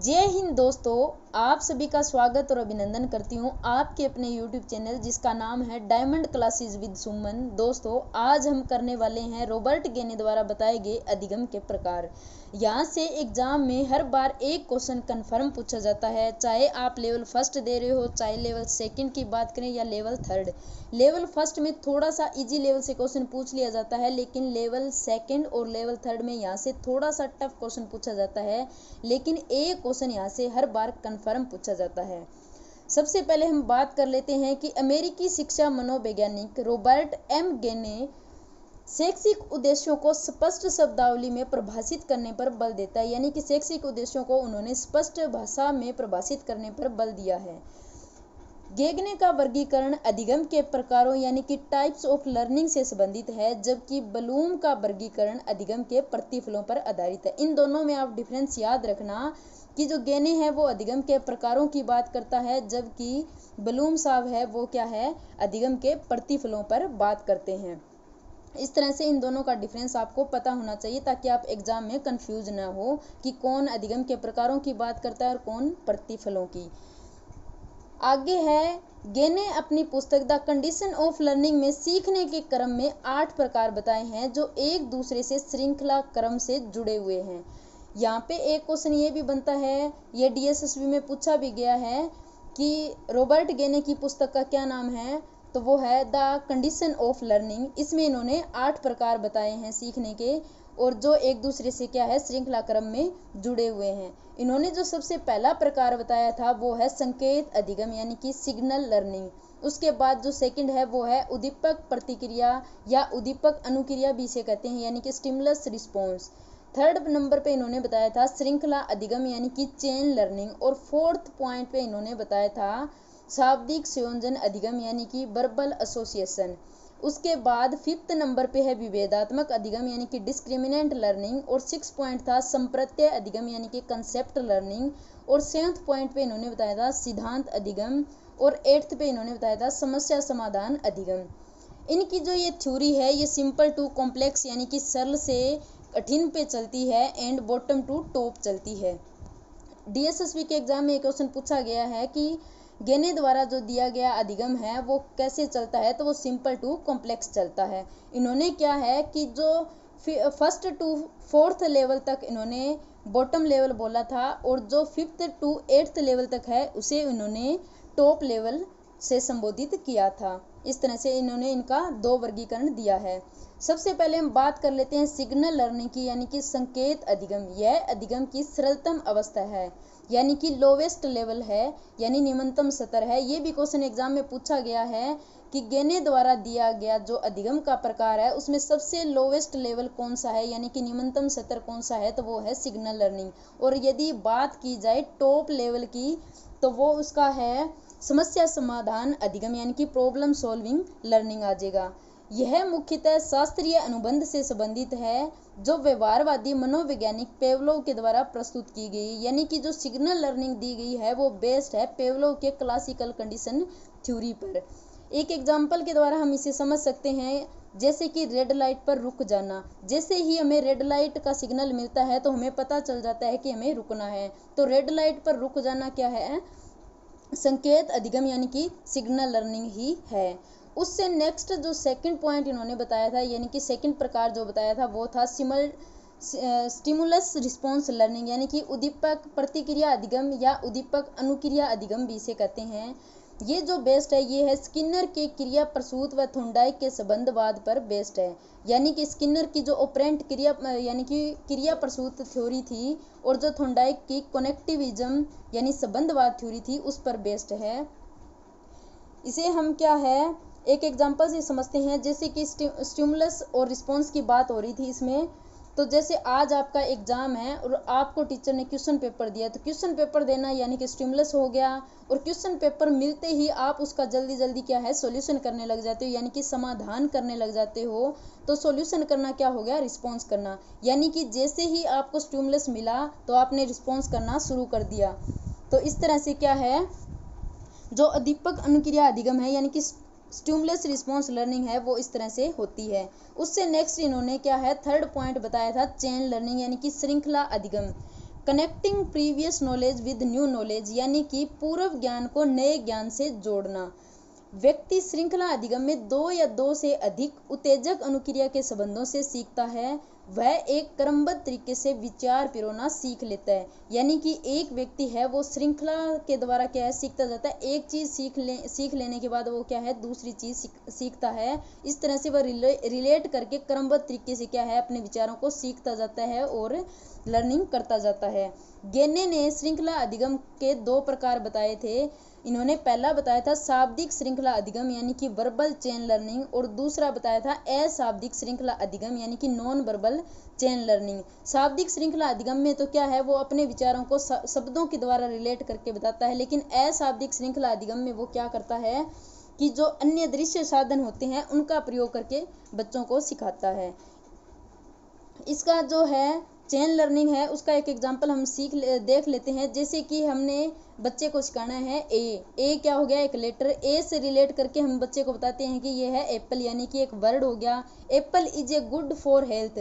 जय हिंद दोस्तों, आप सभी का स्वागत और अभिनंदन करती हूँ आपके अपने YouTube चैनल जिसका नाम है डायमंड क्लासेस विद सुमन। दोस्तों, आज हम करने वाले हैं रॉबर्ट गेने द्वारा बताए गए अधिगम के प्रकार। यहाँ से एग्जाम में हर बार एक क्वेश्चन कंफर्म पूछा जाता है, चाहे आप लेवल फर्स्ट दे रहे हो, चाहे लेवल सेकंड की बात करें या लेवल थर्ड। लेवल फर्स्ट में थोड़ा सा इजी लेवल से क्वेश्चन पूछ लिया जाता है, लेकिन लेवल सेकंड और लेवल थर्ड में यहाँ से थोड़ा सा टफ क्वेश्चन पूछा जाता है, लेकिन एक क्वेश्चन यहाँ से हर बार कंफर्म पूछा जाता है। सबसे पहले हम बात कर लेते हैं कि अमेरिकी शिक्षा मनोवैज्ञानिक रॉबर्ट एम गेने शैक्षिक उद्देश्यों को स्पष्ट शब्दावली में परिभाषित करने पर बल देता है, यानी कि शैक्षिक उद्देश्यों को उन्होंने स्पष्ट भाषा में परिभाषित करने पर बल दिया है। गेगने का वर्गीकरण अधिगम के प्रकारों यानी कि टाइप्स ऑफ लर्निंग से संबंधित है, जबकि ब्लूम का वर्गीकरण अधिगम के प्रतिफलों पर आधारित है। इन दोनों में आप डिफरेंस याद रखना कि जो गेने है वो अधिगम के प्रकारों की बात करता है, जबकि ब्लूम साहब है वो क्या है, अधिगम के प्रतिफलों पर बात करते हैं। इस तरह से इन दोनों का डिफरेंस आपको पता होना चाहिए ताकि आप एग्जाम में कंफ्यूज ना हो कि कौन अधिगम के प्रकारों की बात करता है और कौन प्रतिफलों की। आगे है, गेने अपनी पुस्तक द कंडीशन ऑफ लर्निंग में सीखने के क्रम में 8 प्रकार बताए हैं जो एक दूसरे से श्रृंखला क्रम से जुड़े हुए हैं। यहाँ पे एक क्वेश्चन ये भी बनता है, ये DSSB में पूछा भी गया है कि रॉबर्ट गेने की पुस्तक का क्या नाम है, तो वो है द कंडीशन ऑफ लर्निंग। इसमें इन्होंने 8 प्रकार बताए हैं सीखने के, और जो एक दूसरे से क्या है, श्रृंखला क्रम में जुड़े हुए हैं। इन्होंने जो सबसे पहला प्रकार बताया था वो है संकेत अधिगम यानी कि सिग्नल लर्निंग। उसके बाद जो सेकंड है वो है उद्दीपक प्रतिक्रिया या उद्दीपक अनुक्रिया भी इसे कहते हैं, यानी कि स्टिमुलस रिस्पॉन्स। थर्ड नंबर पे इन्होंने बताया था श्रृंखला अधिगम यानी कि चेन लर्निंग, और फोर्थ पॉइंट पे इन्होंने बताया था शाब्दिक संयोजन अधिगम यानी कि वर्बल एसोसिएशन। उसके बाद फिफ्थ नंबर पे है विभेदात्मक अधिगम यानी कि डिस्क्रिमिनेंट लर्निंग, और 6 पॉइंट था संप्रत्यय अधिगम यानी कि कंसेप्ट लर्निंग, और 7th पॉइंट पे इन्होंने बताया था सिद्धांत अधिगम, और 8th पे इन्होंने बताया था समस्या समाधान अधिगम। इनकी जो ये थ्योरी है ये सिंपल टू कॉम्प्लेक्स यानी कि सरल से कठिन पे चलती है एंड बॉटम टू टॉप चलती है। DSSB के एग्जाम में एक क्वेश्चन पूछा गया है कि गेने द्वारा जो दिया गया अधिगम है वो कैसे चलता है, तो वो सिंपल टू कॉम्प्लेक्स चलता है। इन्होंने क्या है कि जो फर्स्ट टू फोर्थ लेवल तक इन्होंने बॉटम लेवल बोला था, और जो 5th टू 8th लेवल तक है उसे इन्होंने टॉप लेवल से संबोधित किया था। इस तरह से इन्होंने इनका 2 वर्गीकरण दिया है। सबसे पहले हम बात कर लेते हैं सिग्नल लर्निंग की, यानी कि संकेत अधिगम। यह अधिगम की सरलतम अवस्था है, यानी कि लोवेस्ट लेवल है, यानी निम्नतम स्तर है। ये भी क्वेश्चन एग्जाम में पूछा गया है कि गेने द्वारा दिया गया जो अधिगम का प्रकार है उसमें सबसे लोवेस्ट लेवल कौन सा है, यानी कि निम्नतम स्तर कौन सा है, तो वो है सिग्नल लर्निंग। और यदि बात की जाए टॉप लेवल की तो वो उसका है समस्या समाधान अधिगम यानी कि प्रॉब्लम सॉल्विंग लर्निंग आ जाएगा। यह मुख्यतः शास्त्रीय अनुबंध से संबंधित है जो व्यवहारवादी मनोवैज्ञानिक पेवलोव के द्वारा प्रस्तुत की गई, यानी कि जो सिग्नल लर्निंग दी गई है वो बेस्ड है पेवलोव के क्लासिकल कंडीशन थ्योरी पर। एक एग्जाम्पल के द्वारा हम इसे समझ सकते हैं, जैसे कि रेड लाइट पर रुक जाना। जैसे ही हमें रेड लाइट का सिग्नल मिलता है तो हमें पता चल जाता है कि हमें रुकना है, तो रेड लाइट पर रुक जाना क्या है, संकेत अधिगम यानी कि सिग्नल लर्निंग ही है। उससे नेक्स्ट जो सेकंड पॉइंट इन्होंने बताया था, यानी कि सेकंड प्रकार जो बताया था वो था स्टिमुलस रिस्पॉन्स लर्निंग, यानी कि उद्दीपक प्रतिक्रिया अधिगम या उद्दीपक अनुक्रिया अधिगम भी इसे कहते हैं। ये जो बेस्ड है ये है स्किनर के क्रिया प्रसूत व थॉर्नडाइक के संबंधवाद पर बेस्ड है, यानी कि स्किनर की जो ऑपरेंट क्रिया यानी कि क्रिया प्रसूत थ्योरी थी, और जो थॉर्नडाइक की कनेक्टिविज्म यानी संबंधवाद थ्योरी थी उस पर बेस्ड है। इसे हम क्या है एक एग्जांपल से समझते हैं, जैसे कि स्टिमुलस और रिस्पॉन्स की बात हो रही थी इसमें। तो जैसे आज आपका एग्जाम है और आपको टीचर ने क्वेश्चन पेपर दिया, तो क्वेश्चन पेपर देना यानी कि स्टिमुलस हो गया, और क्वेश्चन पेपर मिलते ही आप उसका जल्दी जल्दी क्या है सॉल्यूशन करने लग जाते हो, यानी कि समाधान करने लग जाते हो। तो सॉल्यूशन करना क्या हो गया, रिस्पॉन्स करना, यानी कि जैसे ही आपको स्टिमुलस मिला तो आपने रिस्पॉन्स करना शुरू कर दिया। तो इस तरह से क्या है जो उद्दीपक अनुक्रिया अधिगम है यानी कि स्टिमुलस रिस्पॉन्स लर्निंग है वो इस तरह से होती है। उससे नेक्स्ट इन्होंने क्या है थर्ड पॉइंट बताया था चेन लर्निंग यानी कि श्रृंखला अधिगम। Connecting previous knowledge with new knowledge, यानी कि पूर्व ज्ञान को नए ज्ञान से जोड़ना। व्यक्ति श्रृंखला अधिगम में दो या दो से अधिक उत्तेजक अनुक्रिया के संबंधों से सीखता है। वह एक क्रमबद्ध तरीके से विचार पिरोना सीख लेता है, यानी कि एक व्यक्ति है वो श्रृंखला के द्वारा क्या है सीखता जाता है। एक चीज सीख लेने के बाद वो क्या है दूसरी चीज सीखता है। इस तरह से वह रिलेट करके क्रमबद्ध तरीके से क्या है अपने विचारों को सीखता जाता है और लर्निंग करता जाता है। गेने ने श्रृंखला अधिगम के दो प्रकार बताए थे। इन्होंने पहला बताया था शाब्दिक श्रृंखला अधिगम यानी कि वर्बल चेन लर्निंग, और दूसरा बताया था अशाब्दिक श्रृंखला अधिगम यानी कि नॉन वर्बल चेन लर्निंग। शाब्दिक श्रृंखला अधिगम में तो क्या है वो अपने विचारों को शब्दों के द्वारा रिलेट करके बताता है, लेकिन अशाब्दिक श्रृंखला अधिगम में वो क्या करता है कि जो अन्य दृश्य साधन होते हैं उनका प्रयोग करके बच्चों को सिखाता है। इसका जो है चेन लर्निंग है उसका एक एग्जांपल हम देख लेते हैं। जैसे कि हमने बच्चे को सिखाना है ए क्या हो गया एक लेटर, ए से रिलेट करके हम बच्चे को बताते हैं कि ये है एप्पल, यानी कि एक वर्ड हो गया। Apple is a good for health,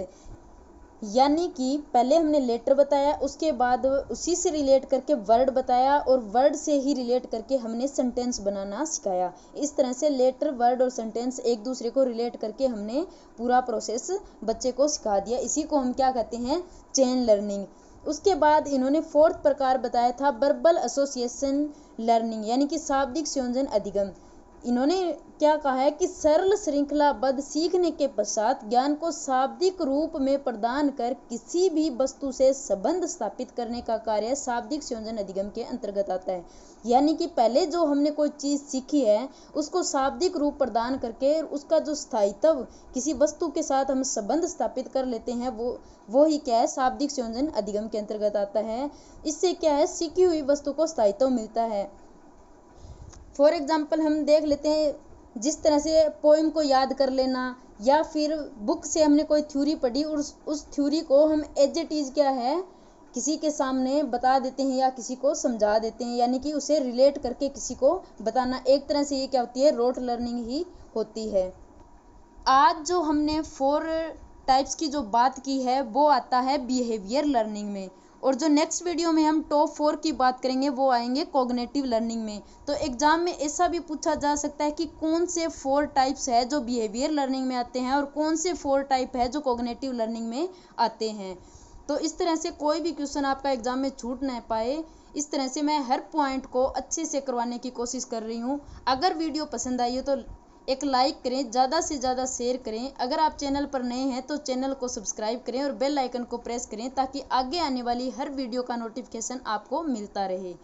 यानी कि पहले हमने लेटर बताया, उसके बाद उसी से रिलेट करके वर्ड बताया और वर्ड से ही रिलेट करके हमने सेंटेंस बनाना सिखाया। इस तरह से लेटर, वर्ड और सेंटेंस एक दूसरे को रिलेट करके हमने पूरा प्रोसेस बच्चे को सिखा दिया। इसी को हम क्या कहते हैं चेन लर्निंग। उसके बाद इन्होंने फोर्थ प्रकार बताया था वर्बल एसोसिएशन लर्निंग, यानी कि शाब्दिक संयोजन अधिगम। इन्होंने क्या कहा है कि सरल श्रृंखलाबद्ध सीखने के पश्चात ज्ञान को शाब्दिक रूप में प्रदान कर किसी भी वस्तु से संबंध स्थापित करने का कार्य शाब्दिक संयोजन अधिगम के अंतर्गत आता है। यानी कि पहले जो हमने कोई चीज सीखी है उसको शाब्दिक रूप प्रदान करके उसका जो स्थायित्व किसी वस्तु के साथ हम संबंध स्थापित कर लेते हैं वो ही क्या है शाब्दिक संयोजन अधिगम के अंतर्गत आता है। इससे क्या है सीखी हुई वस्तु को स्थायित्व मिलता है। फॉर एग्जाम्पल हम देख लेते हैं जिस तरह से पोएम को याद कर लेना, या फिर बुक से हमने कोई थ्योरी पढ़ी और उस थ्योरी को हम एज इट इज क्या है किसी के सामने बता देते हैं या किसी को समझा देते हैं, यानी कि उसे रिलेट करके किसी को बताना। एक तरह से ये क्या होती है रोट लर्निंग ही होती है। आज जो हमने 4 टाइप्स की जो बात की है वो आता है बिहेवियर लर्निंग में, और जो नेक्स्ट वीडियो में हम टॉप 4 की बात करेंगे वो आएंगे कॉग्निटिव लर्निंग में। तो एग्जाम में ऐसा भी पूछा जा सकता है कि कौन से 4 टाइप्स है जो बिहेवियर लर्निंग में आते हैं और कौन से 4 टाइप है जो कॉग्निटिव लर्निंग में आते हैं। तो इस तरह से कोई भी क्वेश्चन आपका एग्जाम में छूट न पाए, इस तरह से मैं हर पॉइंट को अच्छे से करवाने की कोशिश कर रही हूँ। अगर वीडियो पसंद आई हो तो एक लाइक करें, ज़्यादा से ज़्यादा शेयर करें। अगर आप चैनल पर नए हैं तो चैनल को सब्सक्राइब करें और बेल आइकन को प्रेस करें ताकि आगे आने वाली हर वीडियो का नोटिफिकेशन आपको मिलता रहे।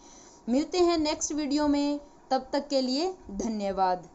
मिलते हैं नेक्स्ट वीडियो में, तब तक के लिए धन्यवाद।